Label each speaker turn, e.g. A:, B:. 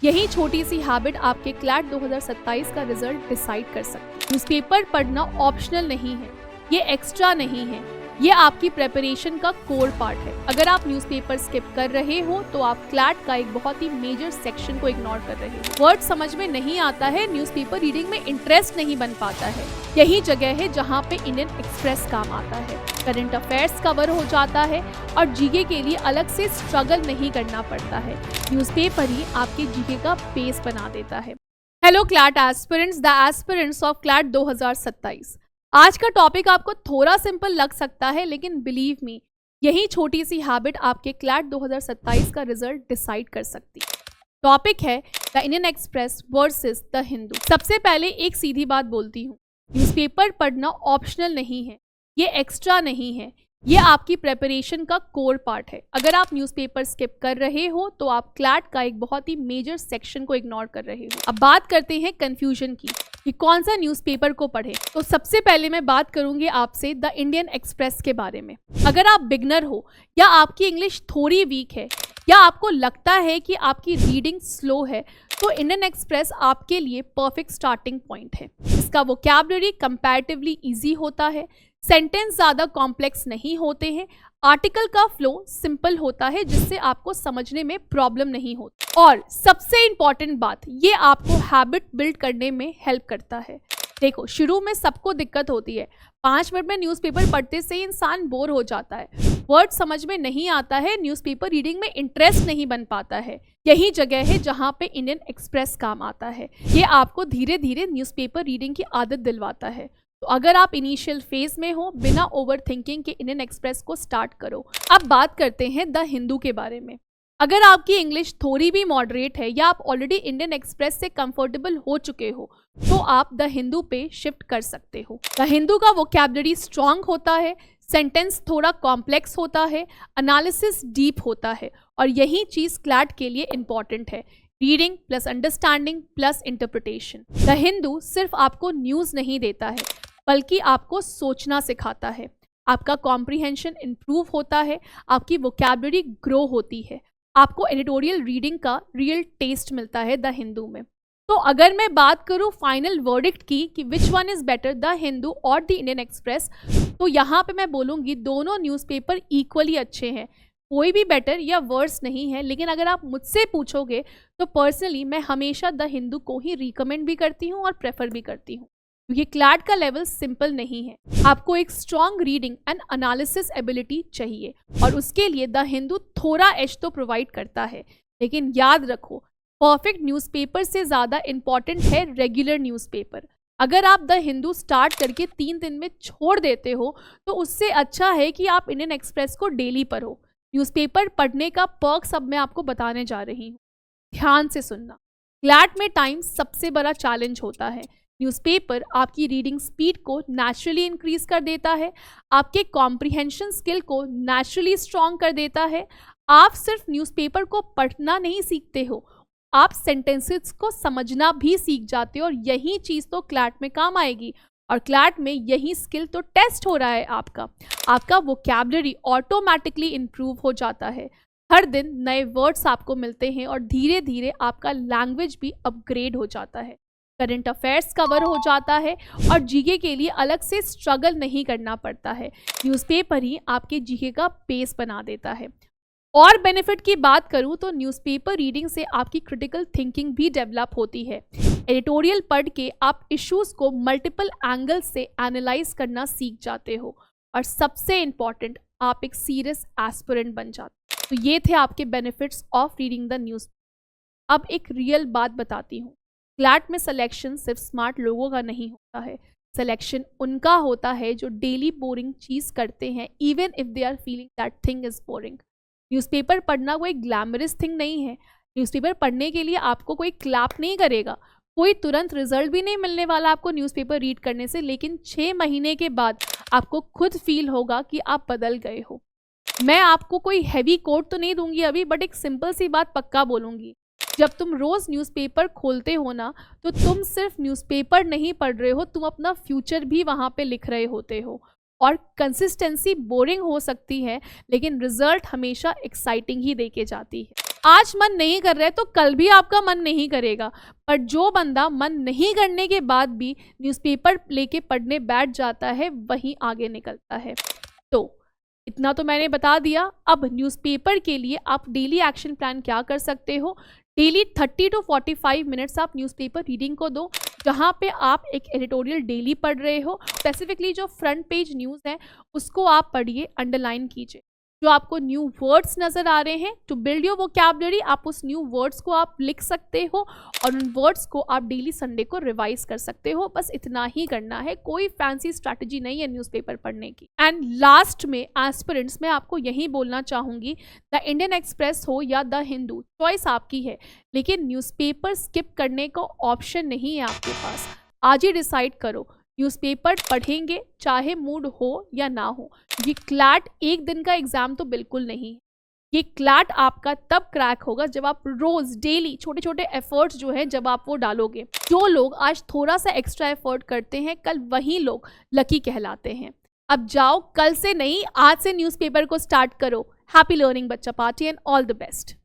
A: यही छोटी सी हैबिट आपके क्लैट 2027 का रिजल्ट डिसाइड कर सकती है। न्यूज़पेपर पढ़ना ऑप्शनल नहीं है, ये एक्स्ट्रा नहीं है, ये आपकी प्रेपरेशन का कोर पार्ट है। अगर आप न्यूज़पेपर स्किप कर रहे हो तो आप क्लैट का एक बहुत ही मेजर सेक्शन को इग्नोर कर रहे हो। वर्ड समझ में नहीं आता है, न्यूज़पेपर रीडिंग में इंटरेस्ट नहीं बन पाता है। यही जगह है जहाँ पे इंडियन एक्सप्रेस काम आता है। करंट अफेयर्स कवर हो जाता है और जीके के लिए अलग से स्ट्रगल नहीं करना पड़ता है। न्यूज़पेपर ही आपके जीके का बेस बना देता है। Hello CLAT aspirants, the aspirants of CLAT 2027। आज का टॉपिक आपको थोड़ा सिंपल लग सकता है, लेकिन बिलीव मी, यही छोटी सी हैबिट आपके क्लैट 2027 का रिजल्ट डिसाइड कर सकती है। टॉपिक है the Indian express versus the Hindu. सबसे पहले एक सीधी बात बोलती हूँ, न्यूज़पेपर पढ़ना ऑप्शनल नहीं है, ये एक्स्ट्रा नहीं है, ये आपकी प्रेपरेशन का कोर पार्ट है। अगर आप न्यूज़पेपर स्किप कर रहे हो तो आप क्लैट का एक बहुत ही मेजर सेक्शन को इग्नोर कर रहे हो। अब बात करते हैं कंफ्यूजन की कि कौन सा न्यूज़पेपर को पढ़े। तो सबसे पहले मैं बात करूंगी आपसे द इंडियन एक्सप्रेस के बारे में। अगर आप बिगनर हो या आपकी इंग्लिश थोड़ी वीक है या आपको लगता है कि आपकी रीडिंग स्लो है, तो इंडियन एक्सप्रेस आपके लिए परफेक्ट स्टार्टिंग पॉइंट है। इसका वोकैबुलरी कंपैरेटिवली इजी होता है, सेंटेंस ज़्यादा कॉम्प्लेक्स नहीं होते हैं, आर्टिकल का फ्लो सिंपल होता है जिससे आपको समझने में प्रॉब्लम नहीं होती, और सबसे इंपॉर्टेंट बात, ये आपको हैबिट बिल्ड करने में हेल्प करता है। देखो, शुरू में सबको दिक्कत होती है, 5 मिनट में न्यूज़पेपर पढ़ते से ही इंसान बोर हो जाता है, वर्ड समझ में नहीं आता है, न्यूज़पेपर रीडिंग में इंटरेस्ट नहीं बन पाता है। यही जगह है जहाँ पे इंडियन एक्सप्रेस काम आता है। ये आपको धीरे धीरे न्यूज़पेपर रीडिंग की आदत दिलवाता है। तो अगर आप इनिशियल फेज में हो, बिना ओवर थिंकिंग के इंडियन एक्सप्रेस को स्टार्ट करो। अब बात करते हैं द हिंदू के बारे में। अगर आपकी इंग्लिश थोड़ी भी मॉडरेट है या आप ऑलरेडी इंडियन एक्सप्रेस से कंफर्टेबल हो चुके हो, तो आप द हिंदू पे शिफ्ट कर सकते हो। द हिंदू का वोकैबुलरी स्ट्रांग होता है, सेंटेंस थोड़ा कॉम्प्लेक्स होता है, एनालिसिस डीप होता है, और यही चीज़ क्लैट के लिए इम्पॉर्टेंट है। Reading plus understanding plus interpretation. The Hindu सिर्फ आपको न्यूज़ नहीं देता है, बल्कि आपको सोचना सिखाता है। आपका कॉम्प्रिहेंशन इंप्रूव होता है, आपकी वोकैबुलरी ग्रो होती है, आपको एडिटोरियल रीडिंग का रियल टेस्ट मिलता है द हिंदू में। तो अगर मैं बात करूं फाइनल वर्डिक्ट की कि which one is better, the Hindu और द इंडियन एक्सप्रेस, तो यहाँ पे मैं बोलूँगी दोनों न्यूज़पेपर इक्वली अच्छे हैं, कोई भी बेटर या वर्स नहीं है। लेकिन अगर आप मुझसे पूछोगे तो पर्सनली मैं हमेशा द हिंदू को ही रिकमेंड भी करती हूँ और प्रेफर भी करती हूँ, क्योंकि क्लैट का लेवल सिंपल नहीं है। आपको एक strong reading and analysis ability चाहिए, और उसके लिए द हिंदू थोड़ा एज तो प्रोवाइड करता है। लेकिन याद रखो, परफेक्ट न्यूज़पेपर से ज़्यादा इम्पॉर्टेंट है रेगुलर न्यूज़पेपर। अगर आप द हिंदू स्टार्ट करके 3 दिन में छोड़ देते हो, तो उससे अच्छा है कि आप इंडियन एक्सप्रेस को डेली पढ़ो। न्यूज़पेपर पढ़ने का पर्क्स अब मैं आपको बताने जा रही हूँ, ध्यान से सुनना। क्लैट में टाइम सबसे बड़ा चैलेंज होता है। न्यूज़पेपर आपकी रीडिंग स्पीड को नेचुरली इंक्रीज कर देता है, आपके कॉम्प्रिहेंशन स्किल को नेचुरली स्ट्रॉन्ग कर देता है। आप सिर्फ न्यूज़पेपर को पढ़ना नहीं सीखते हो, आप सेंटेंसेस को समझना भी सीख जाते हो, और यही चीज़ तो क्लैट में काम आएगी। और क्लैट में यही स्किल तो टेस्ट हो रहा है आपका वोकैबुलरी ऑटोमेटिकली इम्प्रूव हो जाता है। हर दिन नए वर्ड्स आपको मिलते हैं और धीरे धीरे आपका लैंग्वेज भी अपग्रेड हो जाता है। करंट अफेयर्स कवर हो जाता है और जीके के लिए अलग से स्ट्रगल नहीं करना पड़ता है। न्यूज़पेपर ही आपके जीके का बेस बना देता है। और बेनिफिट की बात करूं तो न्यूज़पेपर रीडिंग से आपकी क्रिटिकल थिंकिंग भी डेवलप होती है। एडिटोरियल पढ़ के आप इश्यूज को मल्टीपल एंगल से एनालाइज करना सीख जाते हो, और सबसे इम्पॉर्टेंट, आप एक सीरियस एस्पिरेंट बन जाते हो। तो ये थे आपके benefits of reading the news. अब एक रियल बात बताती हूँ, क्लैट में सिलेक्शन सिर्फ स्मार्ट लोगों का नहीं होता है, सिलेक्शन उनका होता है जो डेली बोरिंग चीज़ करते हैं, even if they are feeling that thing is boring. Newspaper पढ़ना कोई ग्लैमरस थिंग नहीं है। न्यूज़पेपर पढ़ने के लिए आपको कोई क्लैप नहीं करेगा, कोई तुरंत रिजल्ट भी नहीं मिलने वाला आपको न्यूज़पेपर रीड करने से, लेकिन 6 महीने के बाद आपको खुद फील होगा कि आप बदल गए हो। मैं आपको कोई हैवी कोट तो नहीं दूंगी अभी, बट एक सिंपल सी बात पक्का बोलूँगी, जब तुम रोज़ न्यूज़पेपर खोलते हो ना, तो तुम सिर्फ न्यूज़पेपर नहीं पढ़ रहे हो, तुम अपना फ्यूचर भी वहाँ पे लिख रहे होते हो। और कंसिस्टेंसी बोरिंग हो सकती है, लेकिन रिजल्ट हमेशा एक्साइटिंग ही देके जाती है। आज मन नहीं कर रहा है तो कल भी आपका मन नहीं करेगा। पर जो बंदा मन नहीं करने के बाद भी न्यूज़पेपर लेके पढ़ने बैठ जाता है, वही आगे निकलता है। तो इतना तो मैंने बता दिया। अब न्यूज़पेपर के लिए आप डेली एक्शन प्लान क्या कर सकते हो। डेली 30 to 45 मिनट्स आप न्यूज़पेपर रीडिंग को दो, जहाँ पे आप एक एडिटोरियल डेली पढ़ रहे हो। स्पेसिफिकली जो फ्रंट पेज न्यूज़ है उसको आप पढ़िए, अंडरलाइन कीजिए। जो आपको न्यू वर्ड्स नज़र आ रहे हैं, टू बिल्ड योर वोकैबुलरी, आप उस न्यू वर्ड्स को आप लिख सकते हो और उन वर्ड्स को आप डेली संडे को रिवाइज कर सकते हो। बस इतना ही करना है, कोई फैंसी स्ट्रैटेजी नहीं है न्यूज़पेपर पढ़ने की। एंड लास्ट में एस्पिरेंट्स, मैं आपको यही बोलना चाहूँगी, द इंडियन एक्सप्रेस हो या द हिंदू, चॉइस आपकी है, लेकिन न्यूज़पेपर स्किप करने का ऑप्शन नहीं है आपके पास। आज ही डिसाइड करो, न्यूज़पेपर पढ़ेंगे चाहे मूड हो या ना हो। ये क्लैट एक दिन का एग्जाम तो बिल्कुल नहीं है। ये क्लैट आपका तब क्रैक होगा जब आप रोज डेली छोटे छोटे एफर्ट्स जो है जब आप वो डालोगे। जो लोग आज थोड़ा सा एक्स्ट्रा एफर्ट करते हैं, कल वही लोग लकी कहलाते हैं। अब जाओ, कल से नहीं आज से न्यूज़पेपर को स्टार्ट करो। हैप्पी लर्निंग बच्चा party and all the best.